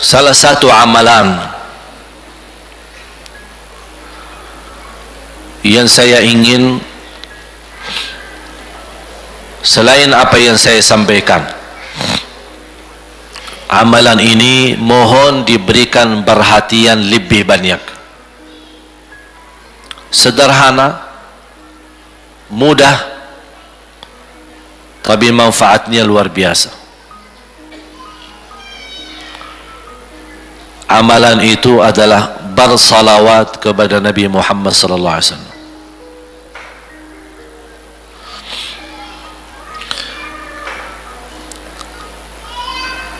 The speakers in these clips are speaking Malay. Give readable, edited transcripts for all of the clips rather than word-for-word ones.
Salah satu amalan yang saya ingin, selain apa yang saya sampaikan, amalan ini mohon diberikan perhatian lebih banyak. Sederhana, mudah, tapi manfaatnya luar biasa. Amalan itu adalah bersalawat kepada Nabi Muhammad sallallahu alaihi wasallam.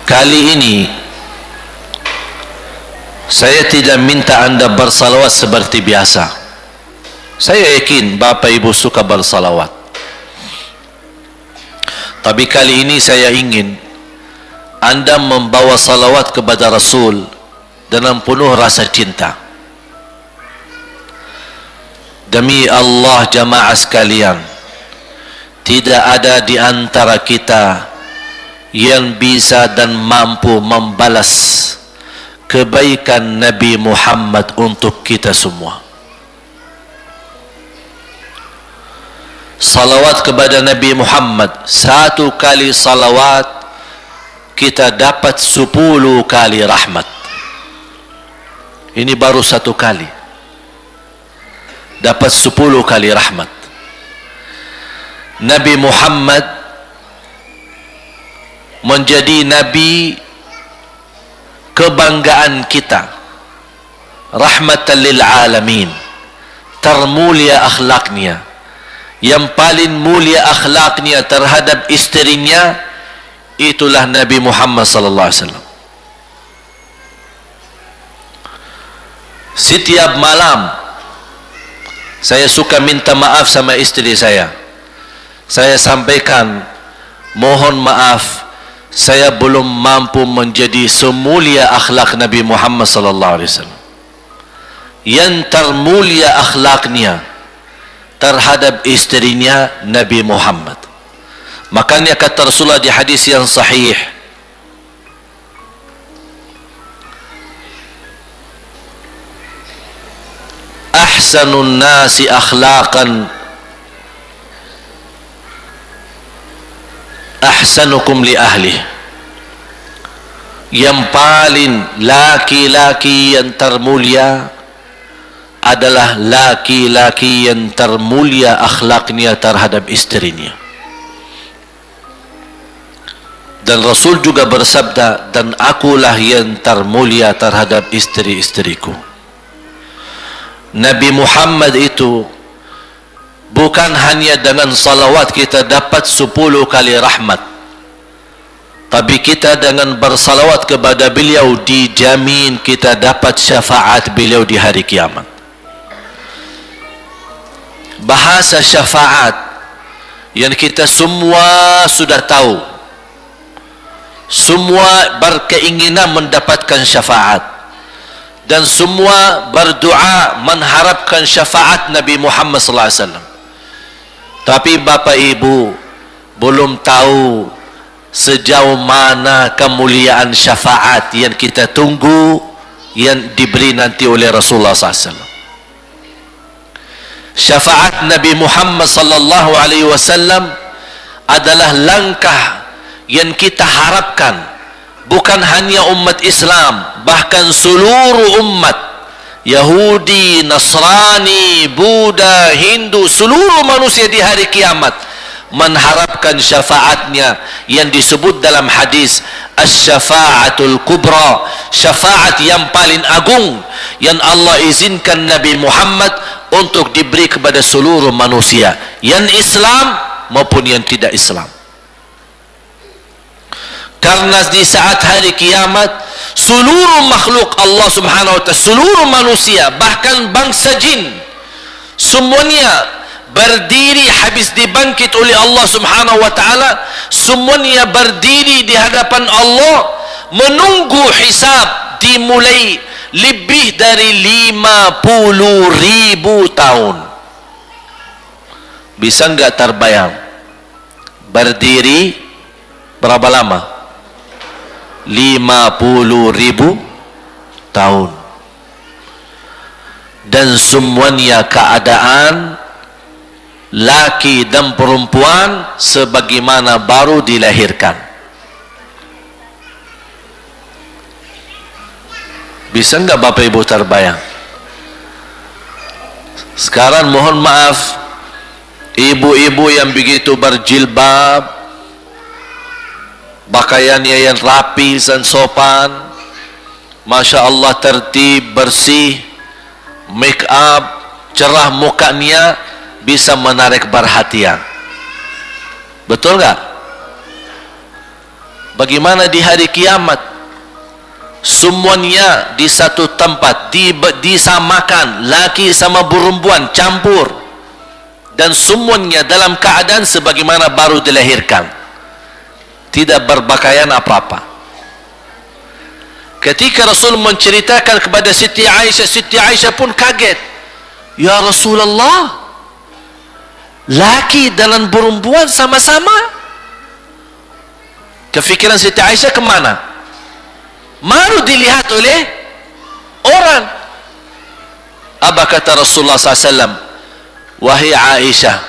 Kali ini saya tidak minta anda bersalawat seperti biasa. Saya yakin Bapak Ibu suka bersalawat. Tapi kali ini saya ingin anda membawa salawat kepada Rasul dengan penuh rasa cinta. Demi Allah jamaah sekalian, tidak ada di antara kita yang bisa dan mampu membalas kebaikan Nabi Muhammad untuk kita semua. Salawat kepada Nabi Muhammad, satu kali salawat kita dapat 10 kali rahmat. Ini baru satu kali, dapat 10 kali rahmat. Nabi Muhammad menjadi Nabi kebanggaan kita, rahmatan lil alamin, termulia akhlaknya. Yang paling mulia akhlaknya terhadap istrinya, itulah Nabi Muhammad sallallahu alaihi wasallam. Setiap malam saya suka minta maaf sama istri saya. Saya sampaikan, mohon maaf, saya belum mampu menjadi semulia akhlak Nabi Muhammad sallallahu alaihi wasallam. Yang termulia akhlaknya terhadap istrinya Nabi Muhammad. Makanya kata Rasulullah di hadis yang sahih, ahsanun nasi akhlaqan ahsanukum li ahli. Yang paling laki-laki yang termulia adalah laki-laki yang termulia akhlaknya terhadap istrinya. Dan Rasul juga bersabda, dan akulah yang termulia terhadap istri-istriku. Nabi Muhammad itu bukan hanya dengan salawat kita dapat 10 kali rahmat, tapi kita dengan bersalawat kepada beliau dijamin kita dapat syafaat beliau di hari kiamat. Bahasa syafaat yang kita semua sudah tahu, semua berkeinginan mendapatkan syafaat, dan semua berdoa mengharapkan syafaat Nabi Muhammad sallallahu alaihi wasallam. Tapi Bapak Ibu belum tahu sejauh mana kemuliaan syafaat yang kita tunggu yang diberi nanti oleh Rasulullah sallallahu alaihi wasallam. Syafaat Nabi Muhammad sallallahu alaihi wasallam adalah langkah yang kita harapkan, bukan hanya umat Islam, bahkan seluruh umat, Yahudi, Nasrani, Buddha, Hindu, seluruh manusia di hari kiamat mengharapkan syafaatnya yang disebut dalam hadis asy-syafa'atul kubra, syafaat yang paling agung yang Allah izinkan Nabi Muhammad untuk diberi kepada seluruh manusia, yang Islam maupun yang tidak Islam. Karena di saat hari kiamat seluruh makhluk Allah subhanahu wa ta'ala, seluruh manusia, bahkan bangsa jin, semuanya berdiri habis dibangkit oleh Allah subhanahu wa ta'ala, semuanya berdiri di hadapan Allah menunggu hisab dimulai lebih dari 50.000 tahun. Bisa enggak terbayang berdiri berapa lama? 50.000 tahun. Dan semuanya keadaan laki dan perempuan sebagaimana baru dilahirkan. Bisa enggak Bapak Ibu terbayang? Sekarang mohon maaf, ibu-ibu yang begitu berjilbab, pakaiannya yang rapi dan sopan, Masya Allah, tertib, bersih, make up, cerah mukanya, bisa menarik perhatian. Betul nggak? Bagaimana di hari kiamat? Semuanya di satu tempat, disamakan, laki sama perempuan campur, dan semuanya dalam keadaan sebagaimana baru dilahirkan, tidak berpakaian apa-apa. Ketika Rasul menceritakan kepada Siti Aisyah pun kaget. Ya Rasulullah, laki dan perempuan sama-sama. Kefikiran Siti Aisyah kemana? Malu dilihat oleh orang. Apa kata Rasulullah SAW? Wahai Aisyah,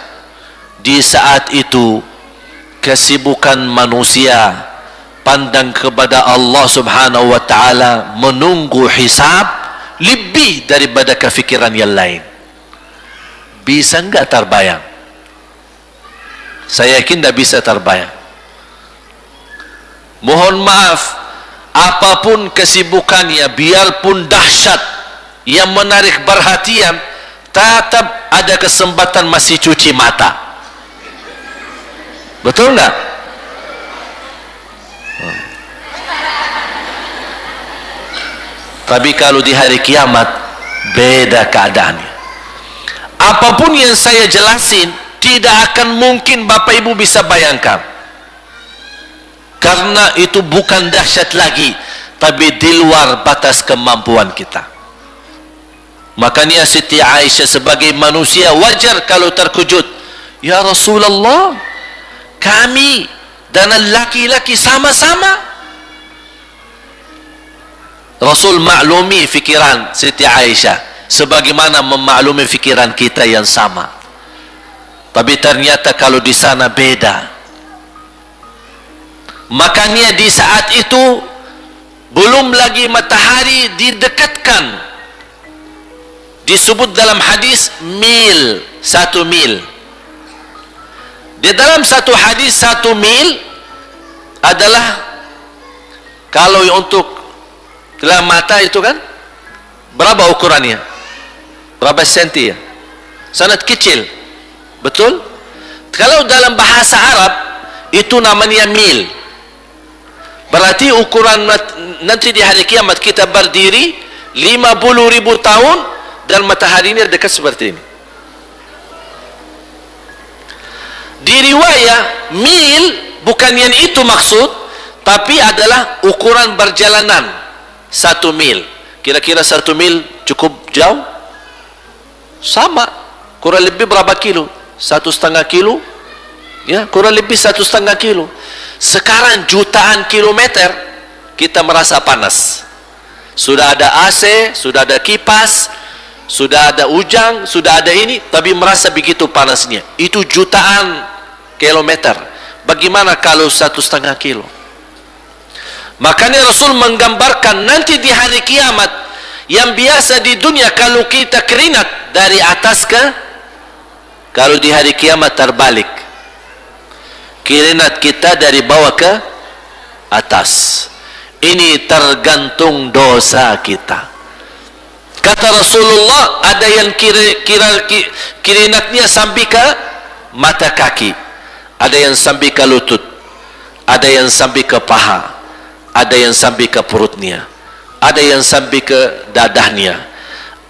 di saat itu kesibukan manusia pandang kepada Allah Subhanahu wa ta'ala, menunggu hisab lebih daripada kefikiran yang lain. Bisa enggak terbayang? Saya yakin tidak bisa terbayang. Mohon maaf, apapun kesibukannya, biarpun dahsyat yang menarik perhatian, tetap ada kesempatan masih cuci mata. Betul enggak? Tapi kalau di hari kiamat, beda keadaannya. Apapun yang saya jelasin, tidak akan mungkin Bapak Ibu bisa bayangkan. Karena itu bukan dahsyat lagi, tapi di luar batas kemampuan kita. Makanya Siti Aisyah sebagai manusia wajar kalau terkejut. Ya Rasulullah, kami dan laki-laki sama-sama. Rasul maklumi fikiran Siti Aisyah sebagaimana memaklumi fikiran kita yang sama. Tapi ternyata kalau di sana beda. Makanya di saat itu belum lagi matahari didekatkan. Disebut dalam hadis mil, 1 mil. Di dalam satu hadis 1 mil adalah, kalau untuk dalam mata itu kan berapa ukurannya? Berapa senti ya? Sangat kecil. Betul? Kalau dalam bahasa Arab itu namanya mil. Berarti ukuran nanti di hari kiamat kita berdiri 50.000 tahun dan matahari ini dekat seperti ini. Di riwayat mil bukan yang itu maksud, tapi adalah ukuran perjalanan 1 mil. Kira-kira 1 mil cukup jauh? Sama, kurang lebih berapa kilo? 1,5 kilo? Ya, kurang lebih 1,5 kilo. Sekarang jutaan kilometer kita merasa panas. Sudah ada AC, sudah ada kipas, sudah ada ujang, sudah ada ini, tapi merasa begitu panasnya. Itu jutaan kilometer. Bagaimana kalau 1,5 kilo? Makanya Rasul menggambarkan nanti di hari kiamat, yang biasa di dunia kalau kita keringat dari atas ke, kalau di hari kiamat terbalik, keringat kita dari bawah ke atas. Ini tergantung dosa kita. Kata Rasulullah, ada yang keringatnya sampai ke mata kaki, ada yang sampai ke lutut, ada yang sampai ke paha, ada yang sampai ke perutnya, ada yang sampai ke dadahnya,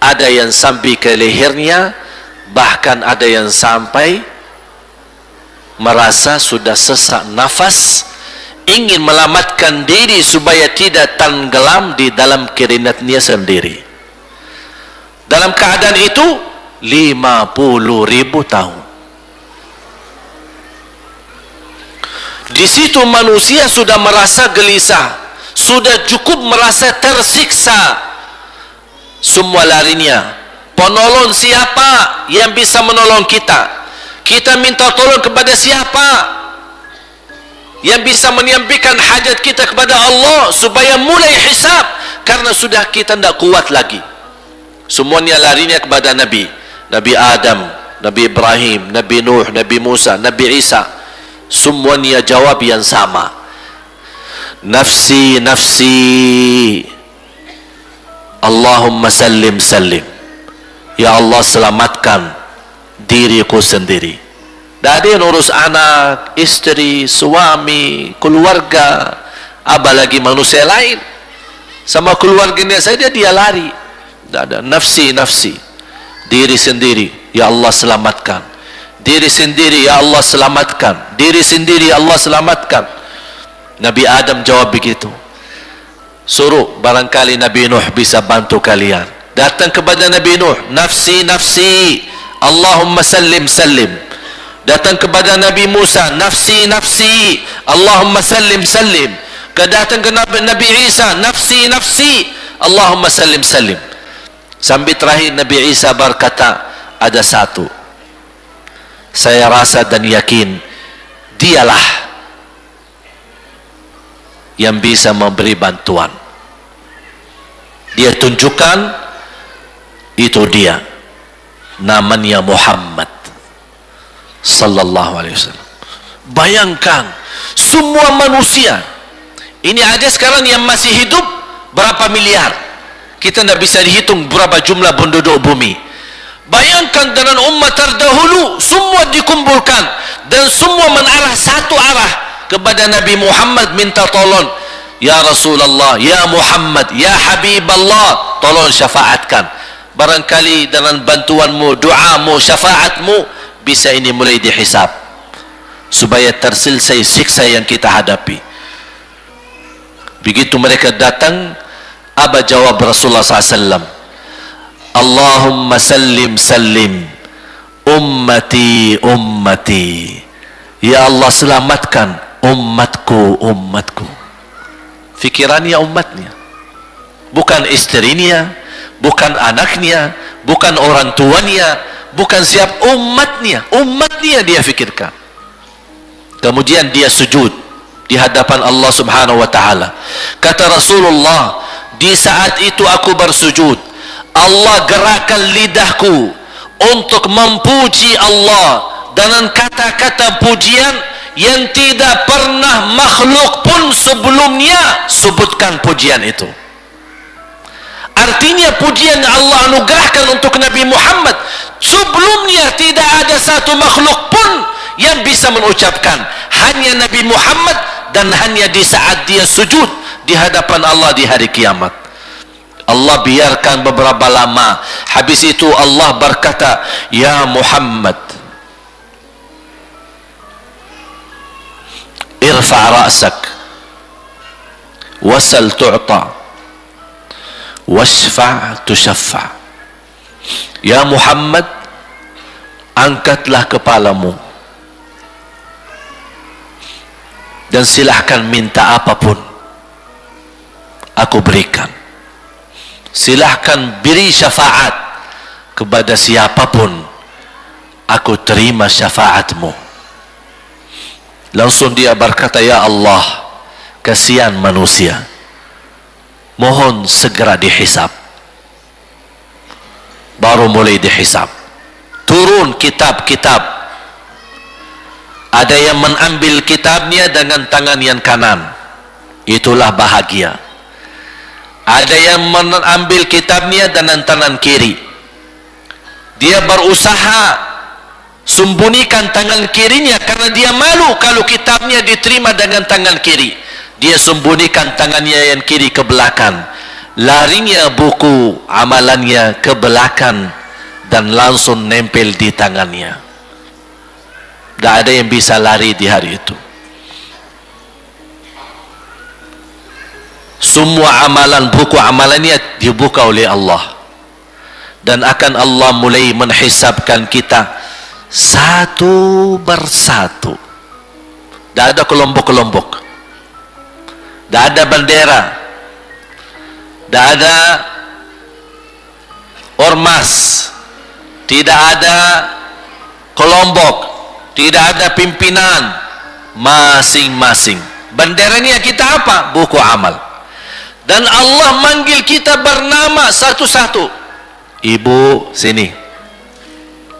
ada yang sampai ke lehernya, bahkan ada yang sampai merasa sudah sesak nafas, ingin melamatkan diri supaya tidak tenggelam di dalam keringatnya sendiri. Dalam keadaan itu 50.000 tahun. Di situ manusia sudah merasa gelisah, sudah cukup merasa tersiksa, semua larinya. Penolong siapa yang bisa menolong kita? Kita minta tolong kepada siapa yang bisa menyampaikan hajat kita kepada Allah supaya mulai hisab? Karena sudah kita tidak kuat lagi. Semuanya larinya kepada Nabi Adam, Nabi Ibrahim, Nabi Nuh, Nabi Musa, Nabi Isa. Semuanya jawab yang sama, nafsi, nafsi, Allahumma sallim, sallim. Ya Allah, selamatkan diriku sendiri. Tak ada yang urus anak, istri, suami, keluarga, apalagi manusia lain. Sama keluarganya saja dia lari. Tak ada. Nafsi, nafsi, diri sendiri, ya Allah selamatkan. Diri sendiri, ya Allah selamatkan. Diri sendiri, ya Allah selamatkan. Nabi Adam jawab begitu. Suruh barangkali Nabi Nuh bisa bantu kalian. Datang kepada Nabi Nuh, nafsi, nafsi, Allahumma sallim, sallim. Datang kepada Nabi Musa, nafsi, nafsi, Allahumma sallim, sallim. Datang ke Nabi Isa, nafsi, nafsi, Allahumma sallim, sallim. Sampai terakhir Nabi Isa berkata, ada satu, saya rasa dan yakin dialah yang bisa memberi bantuan. Dia tunjukkan, itu dia, namanya Muhammad sallallahu alaihi wasallam. Bayangkan semua manusia ini ada sekarang yang masih hidup berapa miliar, kita tidak bisa dihitung berapa jumlah penduduk bumi. Bayangkan dengan umat terdahulu semua dikumpulkan dan semua menarah satu arah kepada Nabi Muhammad, minta tolong, ya Rasulullah, ya Muhammad, ya Habiballah, tolong syafaatkan. Barangkali dengan bantuanmu, doamu, syafaatmu bisa ini mulai dihisab supaya terselesai siksa yang kita hadapi. Begitu mereka datang, apa jawab Rasulullah SAW? Allahumma sallim, sallim, ummati, ummati. Ya Allah, selamatkan umatku, umatku. Fikirannya umatnya, bukan istrinya, bukan anaknya, bukan orang tuanya, bukan siap, umatnya. Umatnya dia fikirkan. Kemudian dia sujud di hadapan Allah Subhanahu wa taala. Kata Rasulullah, di saat itu aku bersujud, Allah gerakkan lidahku untuk memuji Allah dengan kata-kata pujian yang tidak pernah makhluk pun sebelumnya sebutkan pujian itu. Artinya pujian yang Allah anugerahkan untuk Nabi Muhammad sebelumnya tidak ada satu makhluk pun yang bisa mengucapkan, hanya Nabi Muhammad, dan hanya di saat dia sujud di hadapan Allah di hari kiamat. Allah biarkan beberapa lama, habis itu Allah berkata, ya Muhammad, irfa' ra'sak wasal tu'ta washfa' tushaffa'. Ya Muhammad, angkatlah kepalamu dan silahkan minta apapun, aku berikan. Silahkan beri syafaat kepada siapapun, aku terima syafaatmu. Langsung dia berkata, ya Allah, kasihan manusia, mohon segera dihisab. Baru mulai dihisab, turun kitab-kitab. Ada yang mengambil kitabnya dengan tangan yang kanan, itulah bahagia. Ada yang mengambil kitabnya dengan tangan kiri, dia berusaha sembunyikan tangan kirinya karena dia malu kalau kitabnya diterima dengan tangan kiri. Dia sembunyikan tangannya yang kiri ke belakang, larinya buku amalannya ke belakang dan langsung nempel di tangannya. Tak ada yang bisa lari di hari itu. Semua amalan, buku amalannya dibuka oleh Allah, dan akan Allah mulai menghisabkan kita satu persatu. Tak ada kelompok-kelompok, tidak ada bendera, tidak ada ormas, tidak ada kelompok, tidak ada pimpinan, masing-masing. Benderanya kita apa? Buku amal. Dan Allah manggil kita bernama satu-satu. Ibu, sini.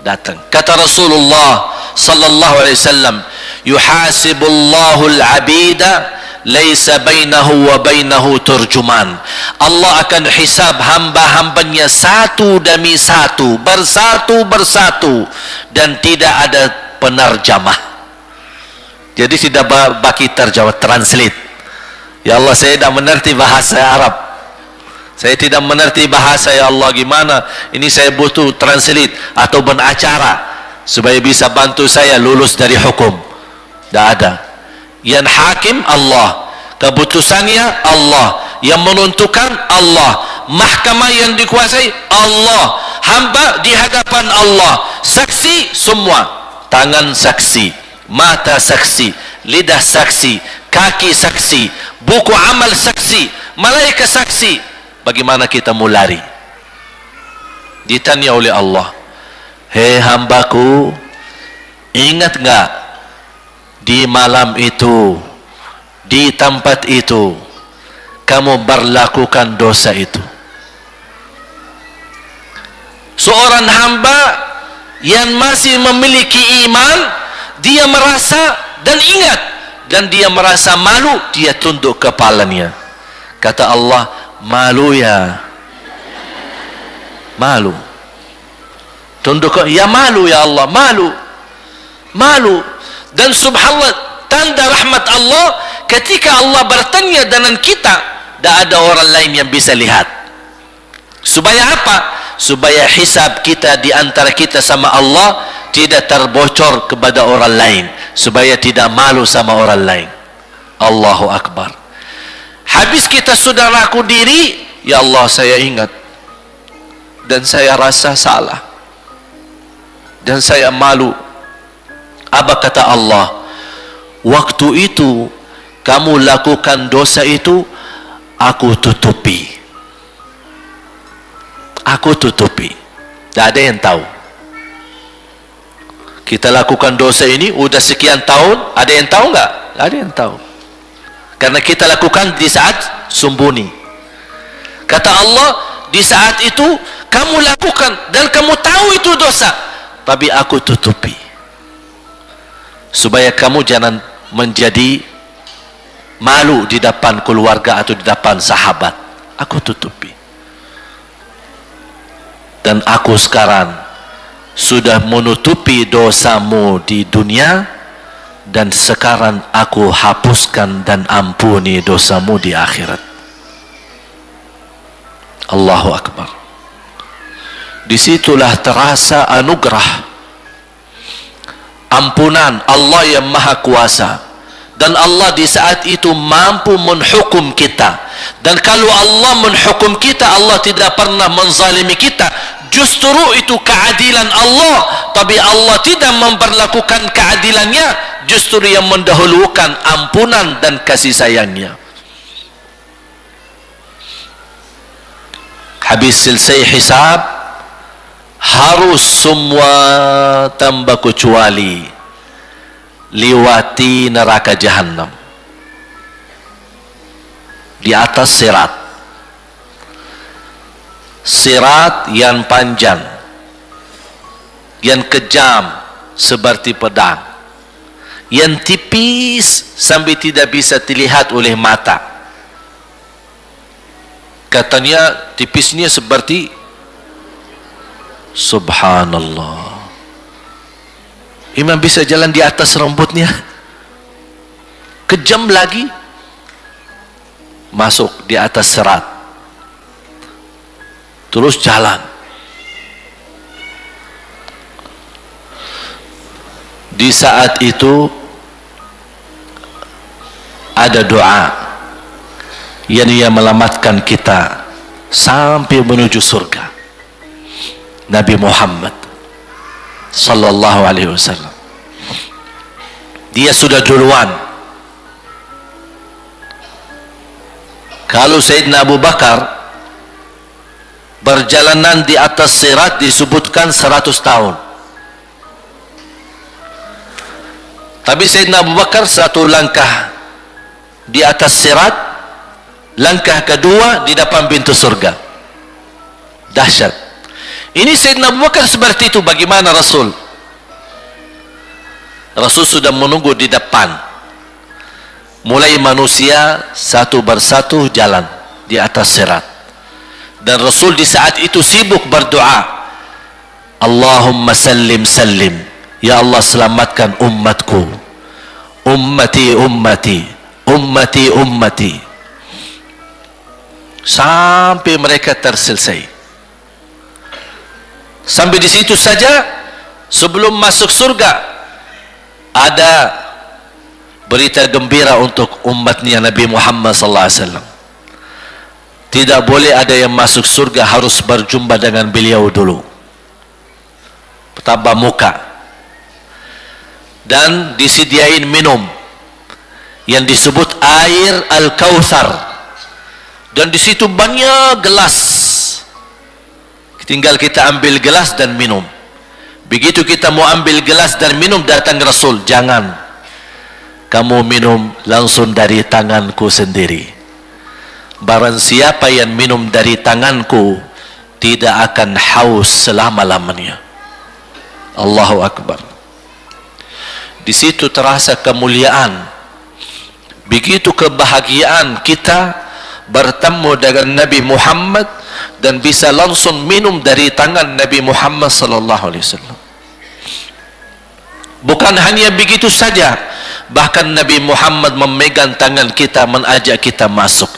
Datang. Kata Rasulullah sallallahu alaihi wasallam, yuhasibullahu al-'abida laisa bainahu wa bainahu turjuman. Allah akan hisab hamba-hambanya satu demi satu, bersatu dan tidak ada penerjemah. Jadi tidak bagi terjemah, translate. Ya Allah, saya tidak mengerti bahasa Arab, saya tidak mengerti bahasa, ya Allah, gimana ini, saya butuh translate atau acara supaya bisa bantu saya lulus dari hukum. Tidak ada. Yang hakim Allah, keputusannya Allah, yang menentukan Allah, mahkamah yang dikuasai Allah, hamba di hadapan Allah, saksi semua, tangan saksi, mata saksi, lidah saksi, kaki saksi, buku amal saksi, malaikat saksi. Bagaimana kita mau lari? Ditanya oleh Allah, hei hambaku, ingat enggak di malam itu, di tempat itu, kamu berlakukan dosa itu? Seorang hamba yang masih memiliki iman, dia merasa dan ingat, dan dia merasa malu, dia tunduk kepalanya. Kata Allah, malu ya, malu. Tunduk, ya malu ya Allah, malu. Dan subhanallah, tanda rahmat Allah, ketika Allah bertanya dengan kita, tidak ada orang lain yang bisa lihat. Supaya apa? Supaya hisab kita di antara kita sama Allah tidak terbocor kepada orang lain, supaya tidak malu sama orang lain. Allahu Akbar. Habis kita sudah laku diri, ya Allah, saya ingat dan saya rasa salah dan saya malu. Apa kata Allah? Waktu itu kamu lakukan dosa itu, aku tutupi. Aku tutupi. Tidak ada yang tahu. Kita lakukan dosa ini udah sekian tahun, ada yang tahu nggak? Tidak ada yang tahu. Karena kita lakukan di saat sembunyi. Kata Allah, di saat itu kamu lakukan dan kamu tahu itu dosa, tapi aku tutupi supaya kamu jangan menjadi malu di depan keluarga atau di depan sahabat. Aku tutupi. Dan aku sekarang sudah menutupi dosamu di dunia, dan sekarang aku hapuskan dan ampuni dosamu di akhirat. Allahu Akbar. Disitulah terasa anugerah, ampunan Allah yang maha kuasa. Dan Allah di saat itu mampu menghukum kita. Dan kalau Allah menghukum kita, Allah tidak pernah menzalimi kita. Justru itu keadilan Allah. Tapi Allah tidak memperlakukan keadilannya, justru yang mendahulukan ampunan dan kasih sayangnya. Habis selesai hisab, harus semua tanpa kecuali liwati neraka Jahannam di atas sirat. Sirat yang panjang, yang kejam seperti pedang, yang tipis sampai tidak bisa dilihat oleh mata. Katanya tipisnya seperti, subhanallah, imam bisa jalan di atas rambutnya. Kejam lagi, masuk di atas serat, terus jalan. Di saat itu ada doa yang ia melamatkan kita sampai menuju surga. Nabi Muhammad sallallahu alaihi wasallam, dia sudah duluan Kalau Sayyidina Abu Bakar berjalanan di atas sirat disebutkan 100 tahun. Tapi Sayyidina Abu Bakar satu langkah di atas sirat, langkah kedua di depan pintu surga. Dahsyat. Ini Sayyidina Abu Bakar seperti itu. Bagaimana Rasul? Rasul sudah menunggu di depan. Mulai manusia satu persatu jalan di atas sirat. Dan Rasul di saat itu sibuk berdoa, Allahumma sallim sallim, ya Allah selamatkan umatku, ummati ummati, ummati ummati, sampai mereka terselesai. Sampai di situ saja. Sebelum masuk surga ada berita gembira untuk umatnya Nabi Muhammad sallallahu alaihi wasallam. Tidak boleh ada yang masuk surga, harus berjumpa dengan beliau dulu, pertama muka, dan disediain minum yang disebut air Al-Kautsar, dan di situ banyak gelas. Tinggal kita ambil gelas dan minum. Begitu kita mau ambil gelas dan minum, datang Rasul, jangan kamu minum langsung dari tanganku sendiri. Barang siapa yang minum dari tanganku tidak akan haus selama-lamanya. Allahu Akbar. Di situ terasa kemuliaan. Begitu kebahagiaan kita bertemu dengan Nabi Muhammad dan bisa langsung minum dari tangan Nabi Muhammad sallallahu alaihi wasallam. Bukan hanya begitu saja, bahkan Nabi Muhammad memegang tangan kita, mengajak kita masuk.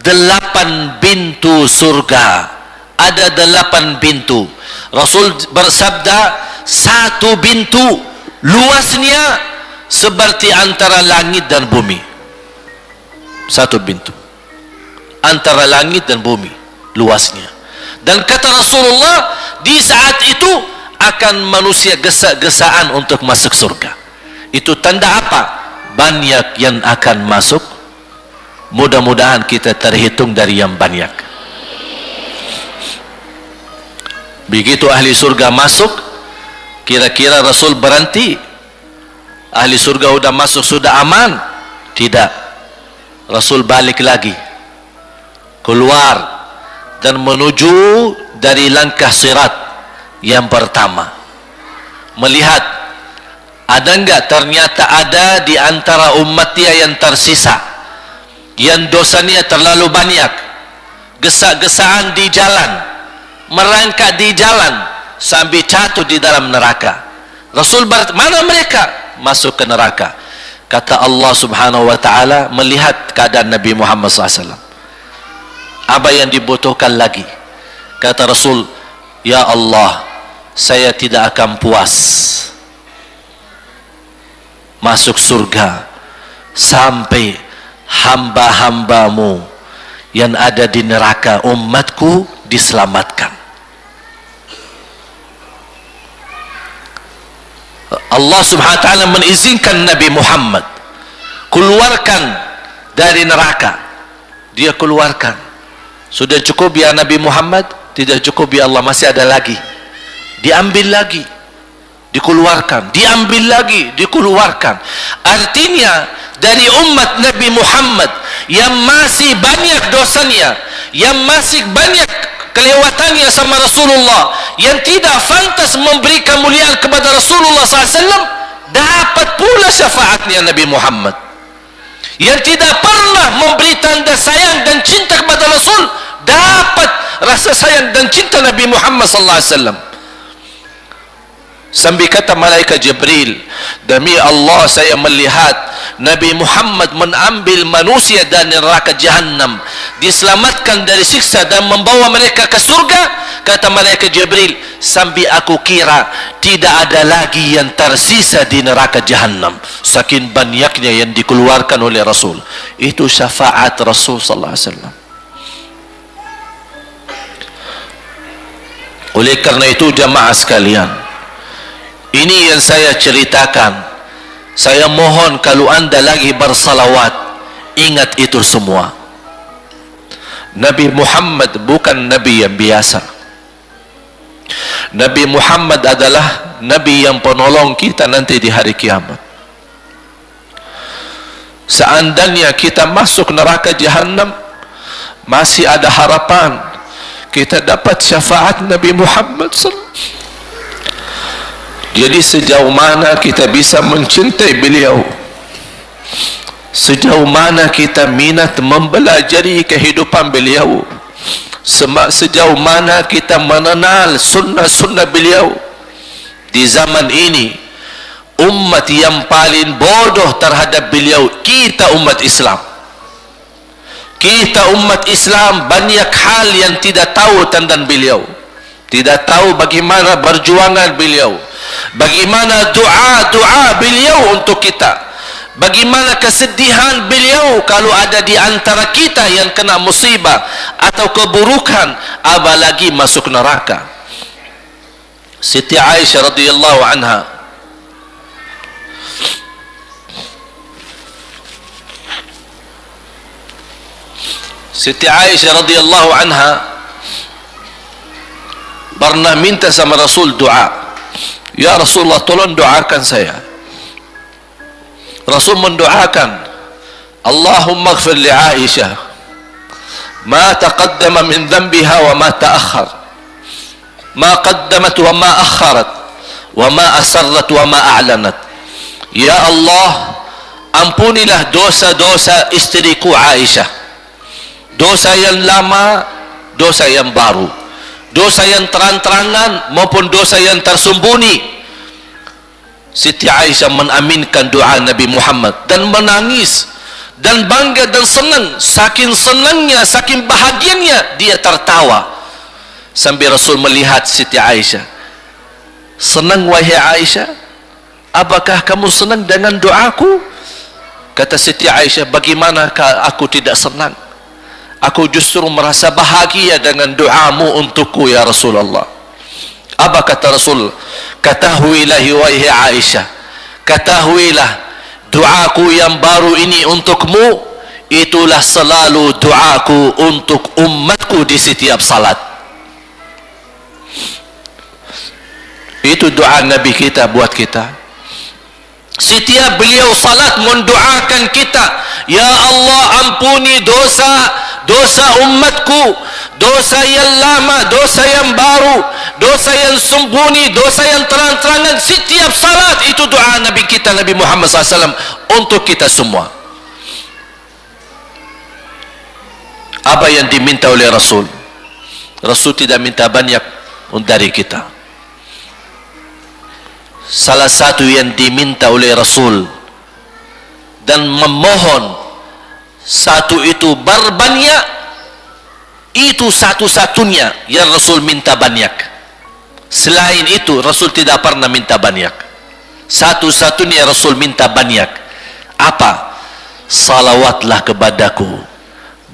8 pintu surga. Ada 8 pintu. Rasul bersabda, satu pintu luasnya seperti antara langit dan bumi. Satu pintu antara langit dan bumi luasnya. Dan kata Rasulullah, di saat itu akan manusia gesa-gesaan untuk masuk surga. Itu tanda apa? Banyak yang akan masuk. Mudah-mudahan kita terhitung dari yang banyak. Begitu ahli surga masuk, kira-kira Rasul berhenti? Ahli surga sudah masuk, sudah aman? Tidak. Rasul balik lagi, keluar dan menuju dari langkah sirat yang pertama, melihat ada enggak ternyata ada di antara umatnya yang tersisa, yang dosanya terlalu banyak, gesak-gesaan di jalan, merangkak di jalan sampai jatuh di dalam neraka. Rasul mana mereka? Masuk ke neraka. Kata Allah subhanahu wa ta'ala melihat keadaan Nabi Muhammad SAW, apa yang dibutuhkan lagi? Kata Rasul, ya Allah, saya tidak akan puas masuk surga sampai hamba-hambamu yang ada di neraka, umatku, diselamatkan. Allah subhanahu wa ta'ala mengizinkan Nabi Muhammad keluarkan dari neraka. Dia keluarkan. Sudah cukup ya Nabi Muhammad? Tidak cukup ya Allah, masih ada lagi. Diambil lagi, dikeluarkan, diambil lagi, dikeluarkan. Artinya dari umat Nabi Muhammad yang masih banyak dosanya, yang masih banyak kelewatannya sama Rasulullah, yang tidak pantas memberi kemuliaan kepada Rasulullah SAW, dapat pula syafaatnya Nabi Muhammad. Yang tidak pernah memberi tanda sayang dan cinta kepada Rasul, dapat rasa sayang dan cinta Nabi Muhammad SAW. Sampai kata malaikat Jibril, demi Allah saya melihat Nabi Muhammad mengambil manusia dari neraka Jahannam, diselamatkan dari siksa dan membawa mereka ke surga. Kata malaikat Jibril, sampai aku kira tidak ada lagi yang tersisa di neraka Jahannam, saking banyaknya yang dikeluarkan oleh Rasul. Itu syafaat Rasul sallallahu alaihi wasallam. Oleh karena itu jamaah sekalian, ini yang saya ceritakan. Saya mohon kalau anda lagi bersalawat, ingat itu semua. Nabi Muhammad bukan Nabi yang biasa. Nabi Muhammad adalah Nabi yang penolong kita nanti di hari kiamat. Seandainya kita masuk neraka Jahannam, masih ada harapan kita dapat syafaat Nabi Muhammad SAW. Jadi sejauh mana kita bisa mencintai beliau, sejauh mana kita minat mempelajari kehidupan beliau, sejauh mana kita mengenal sunnah-sunnah beliau. Di zaman ini, umat yang paling bodoh terhadap beliau kita umat Islam. Kita umat Islam banyak hal yang tidak tahu tentang beliau, tidak tahu bagaimana perjuangan beliau, bagaimana doa beliau untuk kita, bagaimana kesedihan beliau kalau ada di antara kita yang kena musibah atau keburukan, apalagi masuk neraka. Siti Aisyah radhiyallahu anha pernah minta sama Rasul doa. Ya Rasulullah, tolong doakan saya. Rasul mendoakan, Allahumma ighfir li Aisyah ma taqaddama min dhanbiha wa ma ta'akhkhar, ma qaddamat wa ma akharat, wa ma asarrat wa ma a'lanat. Ya Allah, ampunilah dosa-dosa istriku Aisyah, dosa yang lama, dosa yang baru, dosa yang terang-terangan maupun dosa yang tersembunyi. Siti Aisyah mengaminkan doa Nabi Muhammad dan menangis dan bangga dan senang. Saking senangnya, saking bahagianya, dia tertawa sambil Rasul melihat Siti Aisyah. Senang wahai Aisyah? Apakah kamu senang dengan doaku? Kata Siti Aisyah, bagaimana aku tidak senang? Aku justru merasa bahagia dengan doamu untukku ya Rasulullah. Apa kata Rasul? Ketahuilah wahai Aisyah, ketahuilah doaku yang baru ini untukmu, itulah selalu doaku untuk umatku di setiap salat. Itu doa Nabi kita buat kita. Setiap beliau salat mendoakan kita, ya Allah, ampuni dosa umatku, dosa yang lama, dosa yang baru, dosa yang sembunyi, dosa yang terang-terangan. Setiap salat itu doa Nabi kita, Nabi Muhammad SAW untuk kita semua. Apa yang diminta oleh Rasul? Rasul tidak minta banyak dari kita. Salah satu yang diminta oleh Rasul dan memohon, satu itu berbanyak, itu satu-satunya yang Rasul minta banyak. Selain itu Rasul tidak pernah minta banyak. Satu-satunya Rasul minta banyak. Apa? Salawatlah kepadaku,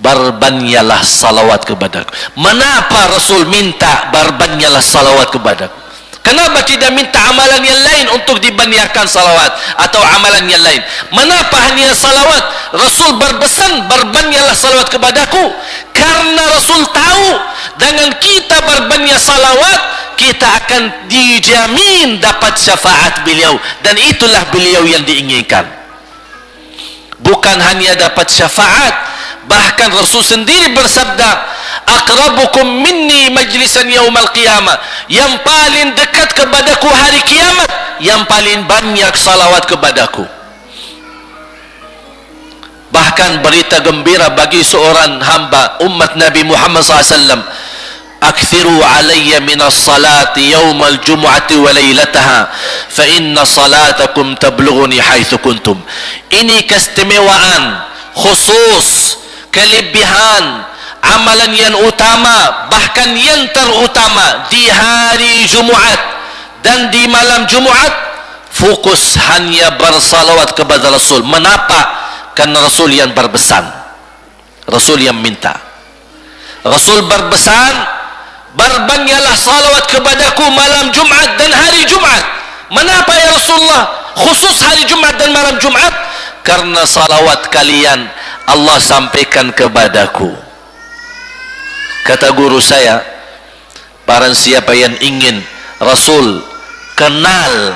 berbanyaklah salawat kepadaku. Mengapa Rasul minta berbanyaklah salawat kepadaku? Kenapa tidak minta amalan yang lain untuk dibanyakkan salawat atau amalan yang lain? Mengapa hanya salawat? Rasul berpesan berbanyaklah salawat kepadaku, karena Rasul tahu dengan kita berbanyak salawat kita akan dijamin dapat syafaat beliau, dan itulah beliau yang diinginkan. Bukan hanya dapat syafaat, bahkan Rasul sendiri bersabda, aqrabukum minni majlisan yaumal qiyamah, yang paling dekat kepadaku hari kiamat, yang paling banyak salawat kepadaku. Bahkan berita gembira bagi seorang hamba umat Nabi Muhammad SAW, akthiru alayya minas salati yaumal jumu'ati wa laylataha fa inna salatakum tablughuni haitsu kuntum. Ini keistimewaan khusus, kelebihan, amalan yang utama, bahkan yang terutama di hari Jumaat dan di malam Jumaat, fokus hanya bersalawat kepada Rasul. Mengapa? Karena Rasul yang berpesan, Rasul yang minta. Rasul berpesan, berbanyaklah salawat kepadaku malam Jumaat dan hari Jumaat. Mengapa ya Rasulullah khusus hari Jumaat dan malam Jumaat? Karena salawat kalian Allah sampaikan kepadaku. Kata guru saya, barang siapa yang ingin Rasul kenal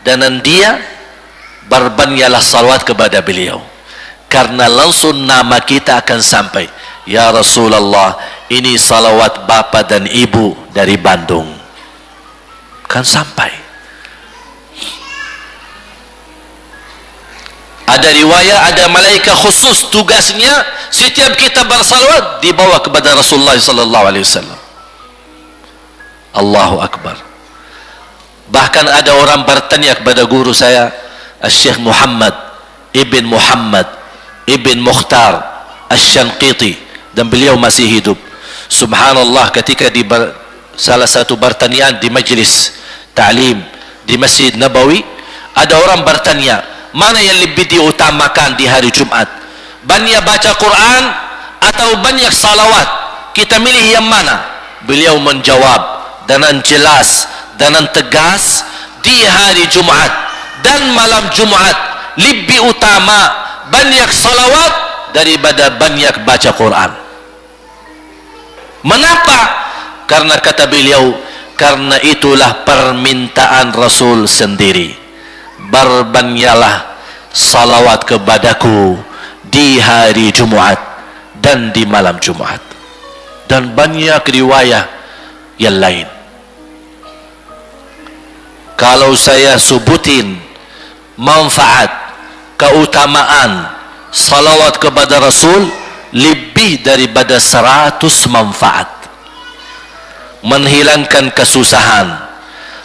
dengan dia, berbanyaklah salawat kepada beliau, karena langsung nama kita akan sampai. Ya Rasulullah, ini salawat bapa dan ibu dari Bandung, kan sampai. Ada riwayat, ada malaikat khusus tugasnya setiap kita bersalawat dibawa kepada Rasulullah sallallahu alaihi wasallam. Allahu akbar. Bahkan ada orang bertanya kepada guru saya, Syekh Muhammad Ibn Muhammad Ibn Mukhtar Asy-Syanqiti, dan beliau masih hidup. Subhanallah, ketika di salah satu pertanyaan di majlis ta'lim di Masjid Nabawi, ada orang bertanya, mana yang lebih diutamakan di hari Jumat, banyak baca Quran atau banyak salawat, kita milih yang mana? Beliau menjawab dengan jelas, dengan tegas, di hari Jumat dan malam Jumat lebih utama banyak salawat daripada banyak baca Quran. Mengapa? Karena kata beliau, karena itulah permintaan Rasul sendiri, berbanyaklah salawat kepadaku di hari Jumat dan di malam Jumat. Dan banyak riwayat yang lain. Kalau saya sebutin manfaat, keutamaan salawat kepada Rasul, lebih daripada 100 manfaat. Menghilangkan kesusahan,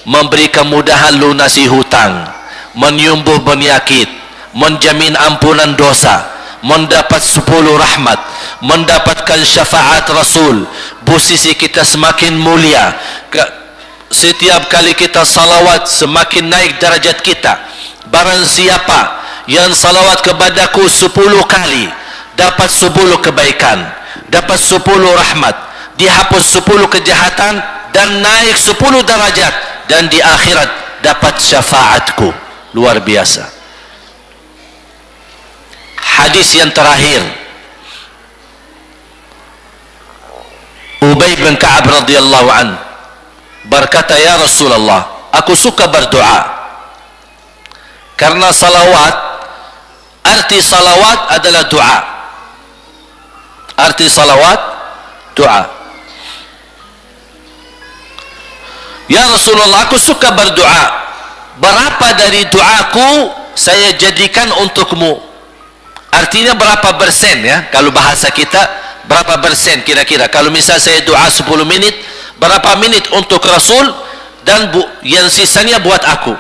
memberi kemudahan lunasi hutang, menyembuh penyakit, menjamin ampunan dosa, mendapat 10 rahmat, mendapatkan syafaat Rasul, posisi kita semakin mulia. Setiap kali kita salawat semakin naik darajat kita. Barang siapa yang salawat kepadaku 10 kali, dapat 10 kebaikan, dapat 10 rahmat, dihapus 10 kejahatan, dan naik 10 darajat, dan di akhirat dapat syafaatku. Luar biasa. Hadis yang terakhir, Ubay bin Ka'ab radhiyallahu an berkata, ya Rasulullah, aku suka berdoa, karena salawat, arti salawat adalah doa. Arti salawat doa. Ya Rasulullah, aku suka berdoa, berapa dari doaku saya jadikan untukmu? Artinya berapa persen, ya, kalau bahasa kita berapa persen kira-kira? Kalau misal saya doa 10 menit, berapa menit untuk Rasul, dan yang sisanya buat aku?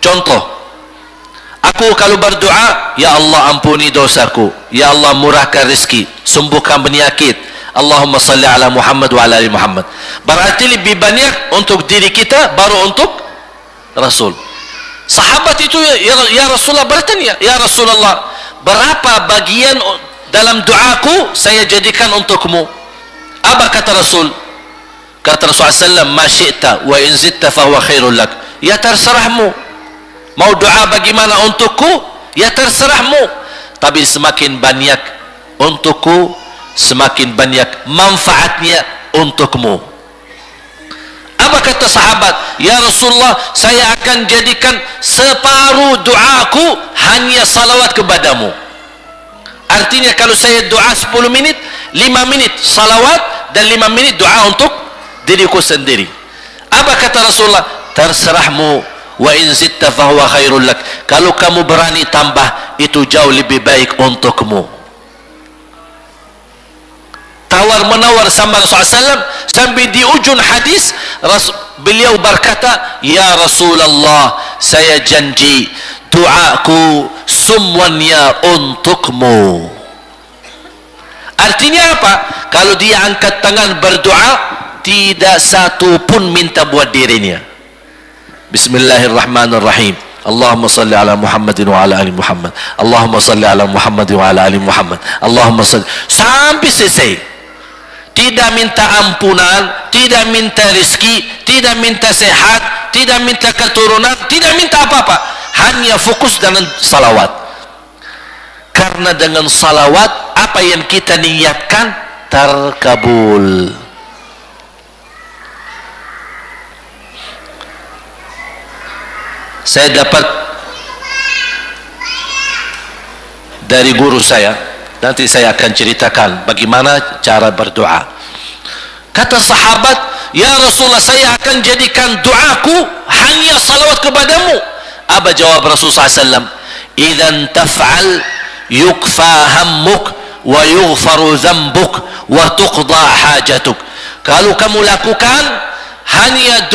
Contoh, aku kalau berdoa, ya Allah ampuni dosaku, ya Allah murahkan rezeki, sembuhkan penyakit, Allahumma salli ala Muhammad wa ala ali Muhammad. Berarti lebih banyak untuk diri kita, baru untuk Rasul. Sahabat itu, ya Rasulullah bertanya, ya Rasulullah, berapa bagian dalam doaku saya jadikan untukmu? Apa kata Rasul? Kata Rasulullah SAW, ma syi'ta wa in zitta fahuwa khairul lak. Ya terserahmu, mau doa bagaimana untukku, ya terserahmu, tapi semakin banyak untukku, semakin banyak manfaatnya untukmu. Apa kata sahabat? Ya Rasulullah, saya akan jadikan separuh doaku hanya salawat kepadamu. Artinya kalau saya doa 10 menit, 5 menit salawat, dan 5 menit doa untuk diriku sendiri. Apa kata Rasulullah? Terserahmu, wa in zitta fahuwa khairul lak. Kalau kamu berani tambah, itu jauh lebih baik untukmu. Tawar menawar sama Rasulullah SAW, sampai di ujung hadis beliau berkata, ya Rasulullah, saya janji doaku semuanya untukmu. Artinya apa? Kalau dia angkat tangan berdoa, tidak satu pun minta buat dirinya. Bismillahirrahmanirrahim. Allahumma salli ala Muhammadin wa ala ali Muhammad. Allahumma salli ala Muhammadin wa ala ali Muhammad. Allahumma salli, sampai selesai. Tidak minta ampunan, tidak minta rezeki, tidak minta sehat, tidak minta keturunan, tidak minta apa-apa, hanya fokus dengan salawat. Karena dengan salawat, apa yang kita niatkan terkabul. Saya dapat dari guru saya, nanti saya akan ceritakan bagaimana cara berdoa. Kata sahabat, ya Rasulullah, saya akan jadikan doaku hanya salawat kepadamu. Apa jawab Rasulullah SAW? Idzan taf'al yukfa hammuk wa yughfaru dzambuk wa tuqda hajatuk. Kalau kamu lakukan hanya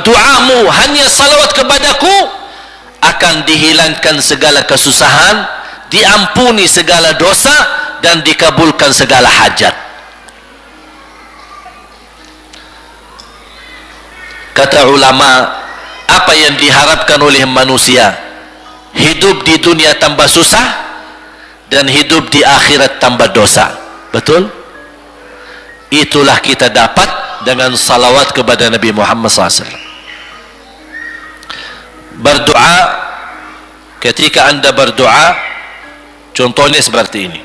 doamu hanya salawat kepadaku, akan dihilangkan segala kesusahan, diampuni segala dosa, dan dikabulkan segala hajat. Kata ulama, apa yang diharapkan oleh manusia? Hidup di dunia tambah susah dan hidup di akhirat tambah dosa. Betul? Itulah kita dapat dengan salawat kepada Nabi Muhammad SAW. Berdoa, ketika anda berdoa, contohnya seperti ini.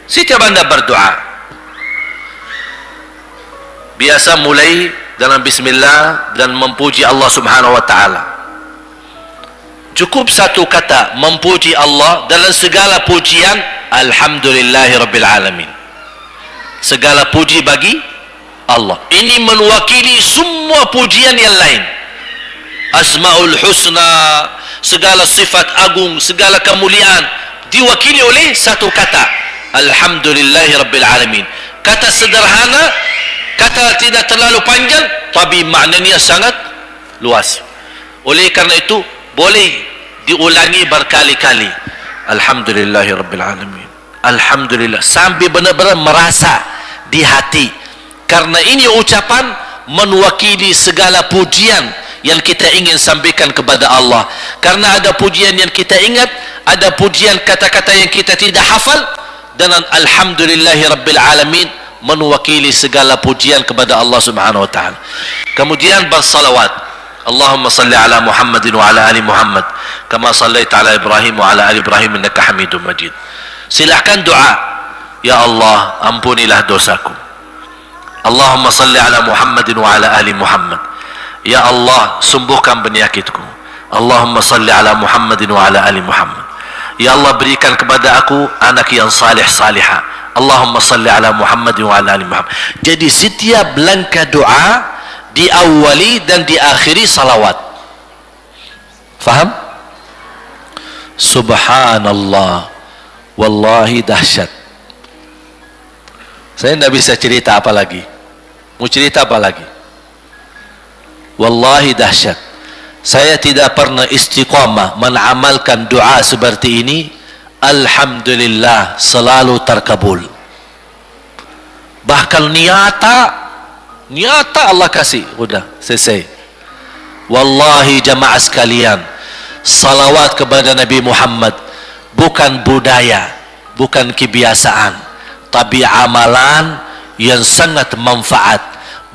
Setiap anda berdoa, biasa mulai dalam bismillah dan memuji Allah Subhanahu wa taala. Cukup satu kata memuji Allah dalam segala pujian, alhamdulillahirabbil alamin. Segala puji bagi Allah. Ini mewakili semua pujian yang lain. Asmaul husna, segala sifat agung, segala kemuliaan diwakili oleh satu kata, alhamdulillahirabbil alamin. Kata sederhana, kata tidak terlalu panjang, tapi maknanya sangat luas. Oleh karena itu boleh diulangi berkali-kali, alhamdulillahirabbil alamin, alhamdulillah, sampai benar-benar merasa di hati. Karena ini ucapan mewakili segala pujian yang kita ingin sampaikan kepada Allah. Karena ada pujian yang kita ingat, ada pujian kata-kata yang kita tidak hafal, dan alhamdulillahirabbil alamin mewakili segala pujian kepada Allah Subhanahu wa taala. Kemudian bersalawat, Allahumma salli ala Muhammadin wa ala ali Muhammad kama sallaita ala Ibrahim wa ala ali Ibrahim innaka Hamidum Majid. Silakan doa, ya Allah ampunilah dosaku. Allahumma salli ala Muhammadin wa ala ali Muhammad. Ya Allah sembuhkan penyakitku. Allahumma salli ala Muhammadin wa ala ali Muhammad. Ya Allah berikan kepada aku anak yang salih salihah. Allahumma salli ala Muhammadin wa ala ali Muhammad. Jadi setiap langkah doa diawali dan diakhiri salawat. Faham? Subhanallah, wallahi dahsyat. Saya tidak bisa cerita apa lagi. Mau cerita apa lagi? Wallahi dahsyat. Saya tidak pernah istiqamah mengamalkan doa seperti ini. Alhamdulillah selalu terkabul. Bahkan nyata Allah kasih, udah selesai. Wallahi jamaah sekalian, salawat kepada Nabi Muhammad bukan budaya, bukan kebiasaan, tapi amalan yang sangat manfaat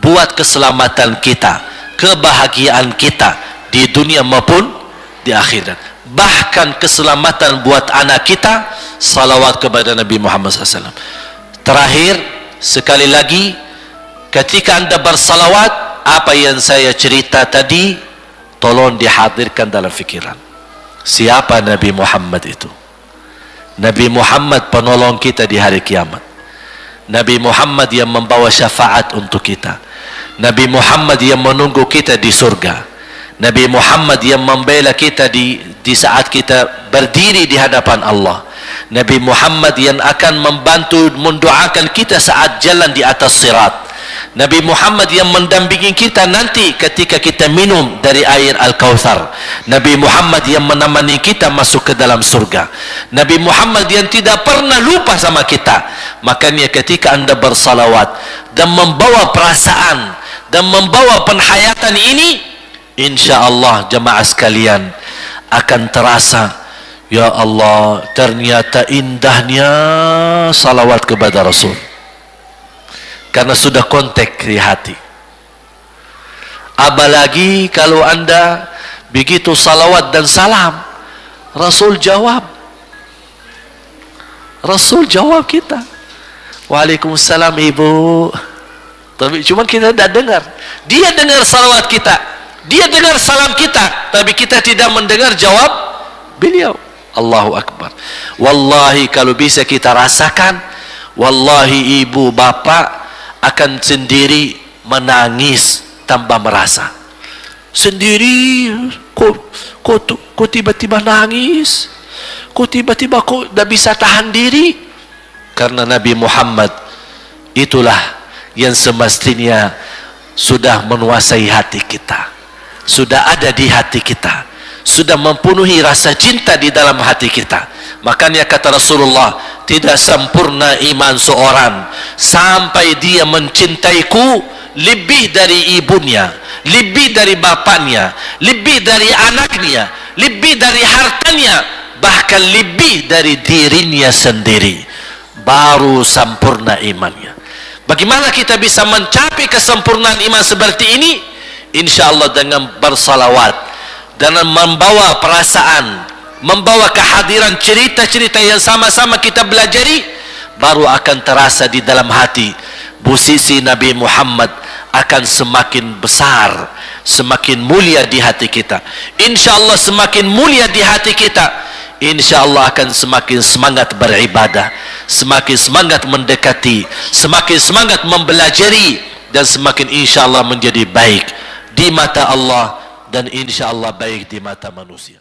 buat keselamatan kita, kebahagiaan kita di dunia maupun di akhirat. Bahkan keselamatan buat anak kita, salawat kepada Nabi Muhammad SAW. Terakhir sekali lagi, ketika anda bersalawat, apa yang saya cerita tadi tolong dihadirkan dalam fikiran. Siapa Nabi Muhammad itu? Nabi Muhammad penolong kita di hari kiamat. Nabi Muhammad yang membawa syafaat untuk kita. Nabi Muhammad yang menunggu kita di surga. Nabi Muhammad yang membela kita di saat kita berdiri di hadapan Allah. Nabi Muhammad yang akan membantu mendoakan kita saat jalan di atas sirat. Nabi Muhammad yang mendampingi kita nanti ketika kita minum dari air Al-Kautsar. Nabi Muhammad yang menemani kita masuk ke dalam surga. Nabi Muhammad yang tidak pernah lupa sama kita. Makanya ketika anda bersalawat dan membawa perasaan dan membawa penghayatan ini, insyaallah jemaah sekalian akan terasa, ya Allah ternyata indahnya salawat kepada Rasul. Karena sudah kontak di hati. Apalagi kalau anda begitu salawat dan salam, Rasul jawab. Rasul jawab kita. Waalaikumsalam ibu. Tapi cuma kita tidak dengar. Dia dengar salawat kita, dia dengar salam kita, tapi kita tidak mendengar jawab beliau. Allahu Akbar. Wallahi kalau bisa kita rasakan, wallahi ibu bapak akan sendiri menangis tanpa merasa. Sendiri, kok tiba-tiba nangis, kok tiba-tiba kok tidak bisa tahan diri. Karena Nabi Muhammad itulah yang semestinya sudah menguasai hati kita, sudah ada di hati kita, sudah mempenuhi rasa cinta di dalam hati kita. Makanya kata Rasulullah, tidak sempurna iman seorang sampai dia mencintaiku lebih dari ibunya, lebih dari bapaknya, lebih dari anaknya, lebih dari hartanya, bahkan lebih dari dirinya sendiri. Baru sempurna imannya. Bagaimana kita bisa mencapai kesempurnaan iman seperti ini? InsyaAllah dengan bersalawat, dengan membawa perasaan, membawa kehadiran cerita-cerita yang sama-sama kita belajari, baru akan terasa di dalam hati posisi Nabi Muhammad akan semakin besar, semakin mulia di hati kita. InsyaAllah semakin mulia di hati kita, InsyaAllah akan semakin semangat beribadah, semakin semangat mendekati, semakin semangat mempelajari, dan semakin insyaAllah menjadi baik di mata Allah, dan insyaAllah baik di mata manusia.